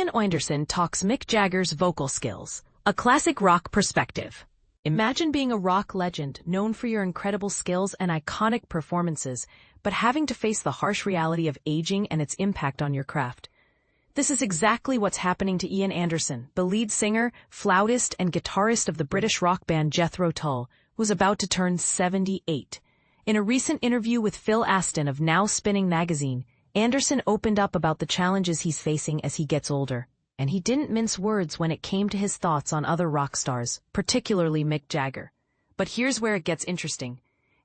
Ian Anderson talks Mick Jagger's vocal skills, a classic rock perspective. Imagine being a rock legend known for your incredible skills and iconic performances, but having to face the harsh reality of aging and its impact on your craft. This is exactly what's happening to Ian Anderson, the lead singer, flautist, and guitarist of the British rock band Jethro Tull, who's about to turn 78. In a recent interview with Phil Aston of Now Spinning magazine, Anderson opened up about the challenges he's facing as he gets older, and he didn't mince words when it came to his thoughts on other rock stars, particularly Mick Jagger. But here's where it gets interesting.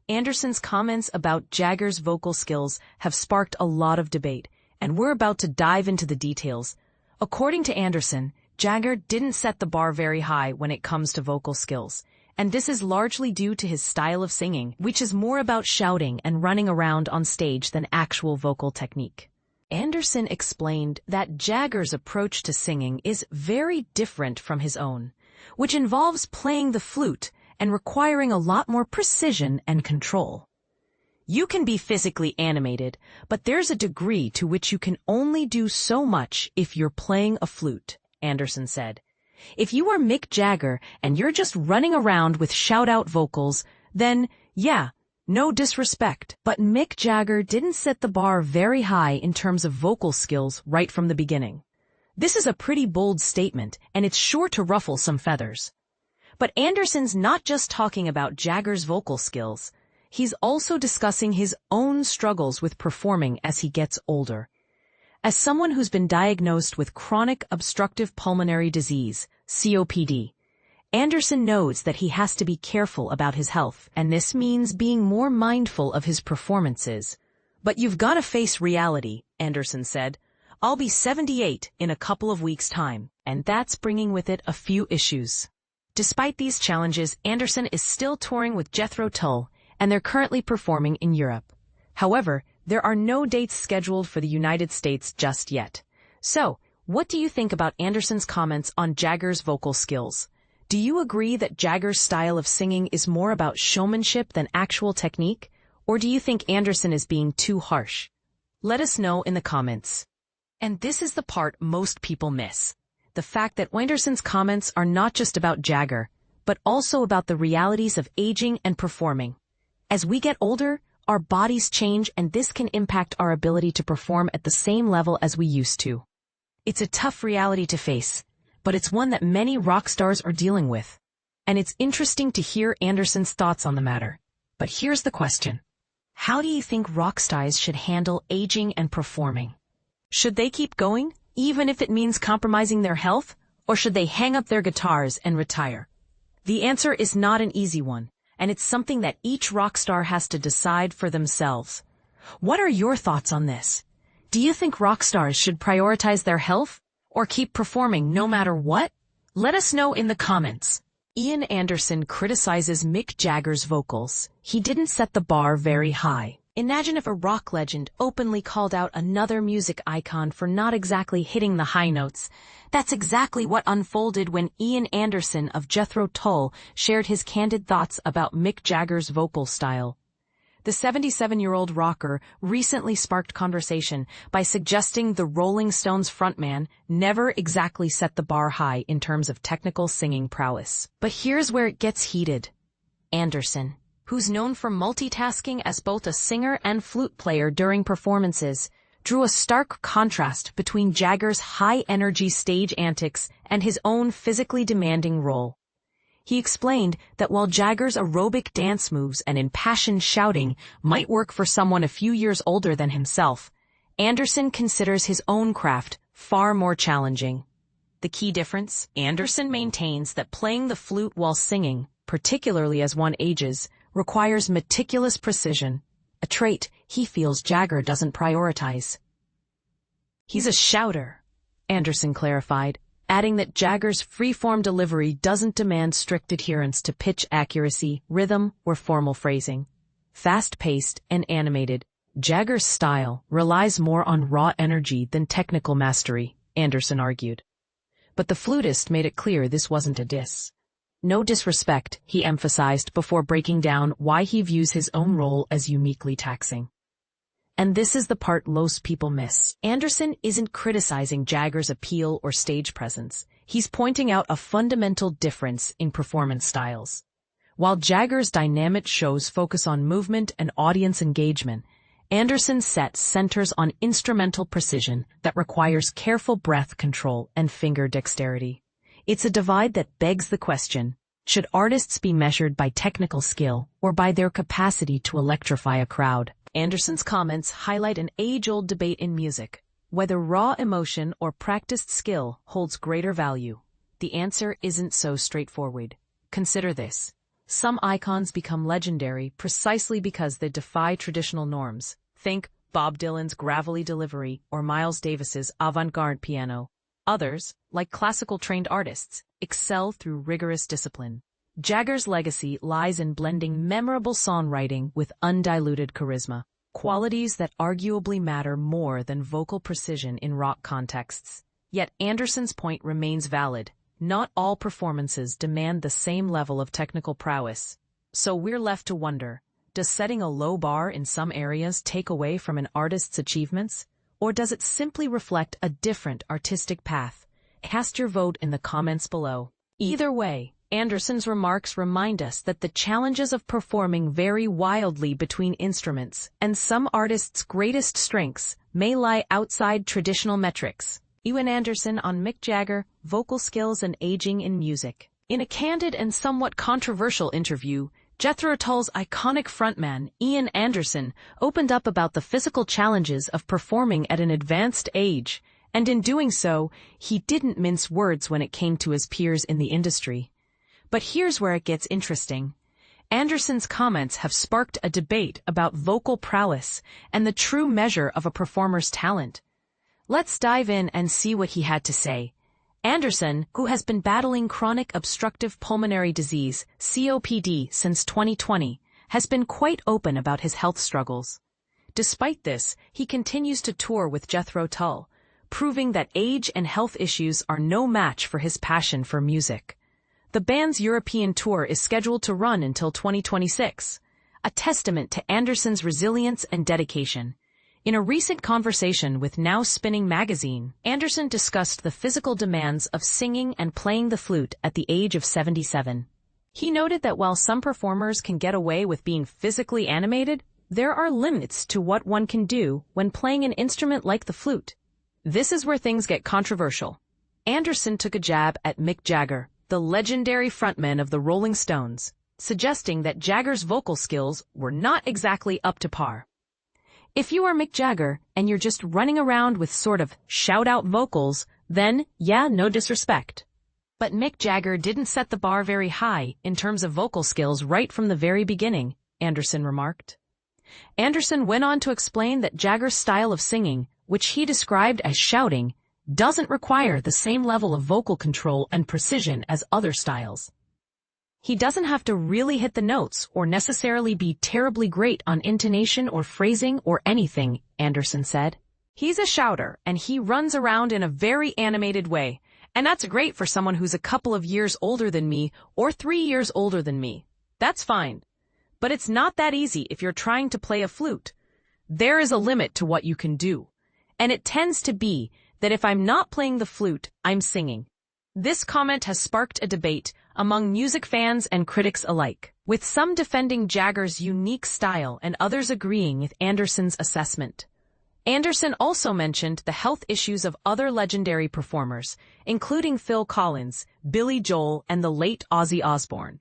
Anderson's comments about Jagger's vocal skills have sparked a lot of debate, and we're about to dive into the details. According to Anderson, Jagger didn't set the bar very high when it comes to vocal skills, and this is largely due to his style of singing, which is more about shouting and running around on stage than actual vocal technique. Anderson explained that Jagger's approach to singing is very different from his own, which involves playing the flute and requiring a lot more precision and control. You can be physically animated, but there's a degree to which you can only do so much if you're playing a flute, Anderson said. If you are Mick Jagger and you're just running around with shout-out vocals, then, yeah, no disrespect. But Mick Jagger didn't set the bar very high in terms of vocal skills right from the beginning. This is a pretty bold statement, and it's sure to ruffle some feathers. But Anderson's not just talking about Jagger's vocal skills. He's also discussing his own struggles with performing as he gets older. As someone who's been diagnosed with chronic obstructive pulmonary disease, COPD, Anderson knows that he has to be careful about his health, and this means being more mindful of his performances. But you've got to face reality, Anderson said. I'll be 78 in a couple of weeks' time, and that's bringing with it a few issues. Despite these challenges, Anderson is still touring with Jethro Tull, and they're currently performing in Europe. However, there are no dates scheduled for the United States just yet. So, what do you think about Anderson's comments on Jagger's vocal skills? Do you agree that Jagger's style of singing is more about showmanship than actual technique? Or do you think Anderson is being too harsh? Let us know in the comments. And this is the part most people miss. The fact that Anderson's comments are not just about Jagger, but also about the realities of aging and performing. As we get older, our bodies change, and this can impact our ability to perform at the same level as we used to. It's a tough reality to face, but it's one that many rock stars are dealing with. And it's interesting to hear Anderson's thoughts on the matter. But here's the question. How do you think rock stars should handle aging and performing? Should they keep going, even if it means compromising their health? Or should they hang up their guitars and retire? The answer is not an easy one, and it's something that each rock star has to decide for themselves. What are your thoughts on this? Do you think rock stars should prioritize their health or keep performing no matter what? Let us know in the comments. Ian Anderson criticizes Mick Jagger's vocals. He didn't set the bar very high. Imagine if a rock legend openly called out another music icon for not exactly hitting the high notes. That's exactly what unfolded when Ian Anderson of Jethro Tull shared his candid thoughts about Mick Jagger's vocal style. The 77-year-old rocker recently sparked conversation by suggesting the Rolling Stones frontman never exactly set the bar high in terms of technical singing prowess. But here's where it gets heated. Anderson, who's known for multitasking as both a singer and flute player during performances, drew a stark contrast between Jagger's high-energy stage antics and his own physically demanding role. He explained that while Jagger's aerobic dance moves and impassioned shouting might work for someone a few years older than himself, Anderson considers his own craft far more challenging. The key difference? Anderson maintains that playing the flute while singing, particularly as one ages, requires meticulous precision, a trait he feels Jagger doesn't prioritize. He's a shouter, Anderson clarified, adding that Jagger's free-form delivery doesn't demand strict adherence to pitch accuracy, rhythm, or formal phrasing. Fast-paced and animated, Jagger's style relies more on raw energy than technical mastery, Anderson argued. But the flutist made it clear this wasn't a diss. No disrespect, he emphasized before breaking down why he views his own role as uniquely taxing. And this is the part most people miss. Anderson isn't criticizing Jagger's appeal or stage presence. He's pointing out a fundamental difference in performance styles. While Jagger's dynamic shows focus on movement and audience engagement, Anderson's set centers on instrumental precision that requires careful breath control and finger dexterity. It's a divide that begs the question, should artists be measured by technical skill or by their capacity to electrify a crowd? Anderson's comments highlight an age-old debate in music. Whether raw emotion or practiced skill holds greater value. The answer isn't so straightforward. Consider this. Some icons become legendary precisely because they defy traditional norms. Think Bob Dylan's gravelly delivery or Miles Davis's avant-garde piano. Others, like classical-trained artists, excel through rigorous discipline. Jagger's legacy lies in blending memorable songwriting with undiluted charisma, qualities that arguably matter more than vocal precision in rock contexts. Yet Anderson's point remains valid. Not all performances demand the same level of technical prowess. So we're left to wonder, does setting a low bar in some areas take away from an artist's achievements? Or does it simply reflect a different artistic path? Cast your vote in the comments below. Either way, Anderson's remarks remind us that the challenges of performing vary wildly between instruments, and some artists' greatest strengths may lie outside traditional metrics. Ewan Anderson on Mick Jagger, vocal skills and aging in music. In a candid and somewhat controversial interview, Jethro Tull's iconic frontman, Ian Anderson, opened up about the physical challenges of performing at an advanced age, and in doing so, he didn't mince words when it came to his peers in the industry. But here's where it gets interesting. Anderson's comments have sparked a debate about vocal prowess and the true measure of a performer's talent. Let's dive in and see what he had to say. Anderson, who has been battling chronic obstructive pulmonary disease, COPD, since 2020, has been quite open about his health struggles. Despite this, he continues to tour with Jethro Tull, proving that age and health issues are no match for his passion for music. The band's European tour is scheduled to run until 2026, a testament to Anderson's resilience and dedication. In a recent conversation with Now Spinning magazine, Anderson discussed the physical demands of singing and playing the flute at the age of 77. He noted that while some performers can get away with being physically animated, there are limits to what one can do when playing an instrument like the flute. This is where things get controversial. Anderson took a jab at Mick Jagger, the legendary frontman of the Rolling Stones, suggesting that Jagger's vocal skills were not exactly up to par. If you are Mick Jagger and you're just running around with sort of shout-out vocals, then, yeah, no disrespect. But Mick Jagger didn't set the bar very high in terms of vocal skills right from the very beginning, Anderson remarked. Anderson went on to explain that Jagger's style of singing, which he described as shouting, doesn't require the same level of vocal control and precision as other styles. He doesn't have to really hit the notes or necessarily be terribly great on intonation or phrasing or anything, Anderson said. He's a shouter, and he runs around in a very animated way, and that's great for someone who's a couple of years older than me or 3 years older than me. That's fine. But it's not that easy if you're trying to play a flute. There is a limit to what you can do, and it tends to be that if I'm not playing the flute, I'm singing. This comment has sparked a debate among music fans and critics alike, with some defending Jagger's unique style and others agreeing with Anderson's assessment. Anderson also mentioned the health issues of other legendary performers, including Phil Collins, Billy Joel, and the late Ozzy Osbourne.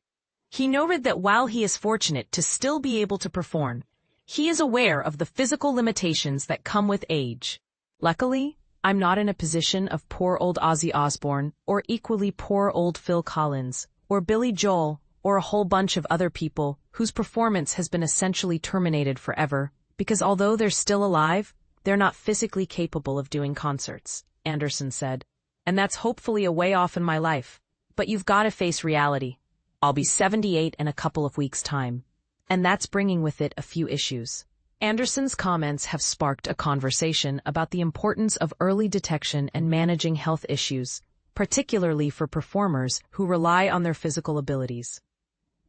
He noted that while he is fortunate to still be able to perform, he is aware of the physical limitations that come with age. Luckily, I'm not in a position of poor old Ozzy Osbourne, or equally poor old Phil Collins, or Billy Joel, or a whole bunch of other people whose performance has been essentially terminated forever, because although they're still alive, they're not physically capable of doing concerts, Anderson said. And that's hopefully a way off in my life. But you've got to face reality. I'll be 78 in a couple of weeks' time. And that's bringing with it a few issues. Anderson's comments have sparked a conversation about the importance of early detection and managing health issues, particularly for performers who rely on their physical abilities.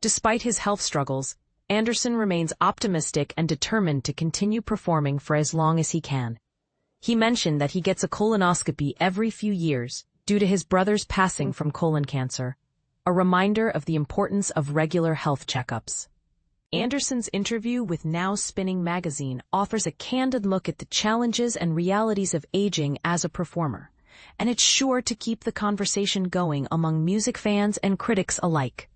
Despite his health struggles, Anderson remains optimistic and determined to continue performing for as long as he can. He mentioned that he gets a colonoscopy every few years due to his brother's passing from colon cancer, a reminder of the importance of regular health checkups. Anderson's interview with Now Spinning magazine offers a candid look at the challenges and realities of aging as a performer, and it's sure to keep the conversation going among music fans and critics alike.